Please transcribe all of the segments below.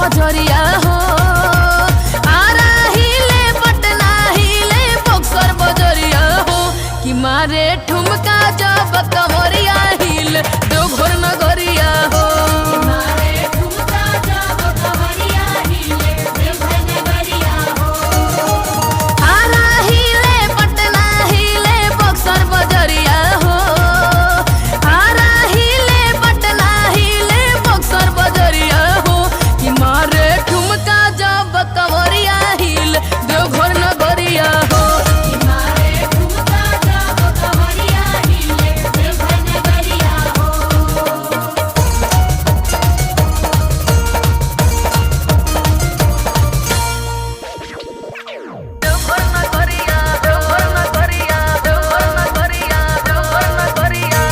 बजरिया हो। आरा हिले पटना हिले बक्सर बजरिया हो कि मारे ठुमका जब कमरिया हिले देवघर नगरिया हो। मारे ठुमका जब कमरिया हिले देवघर नगरिया हो। मारे ठुमका जब कमरिया हिले देवघर नगरिया हो। देवघर नगरिया देवघर नगरिया देवघर नगरिया देवघर नगरिया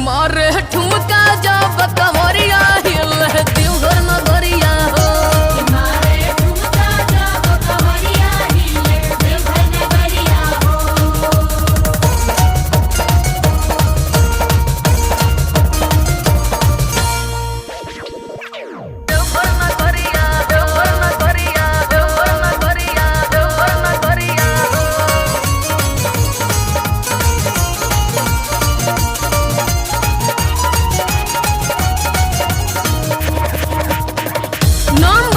मारे ठुमका जब कमरिया हिले देवघर नगरिया हो। मारे ठुमका जब कमरिया हिले देवघर नगरिया हो। देवघर नगरिया देवघर नगरिया देवघर नगरिया देवघर नगरिया हो। No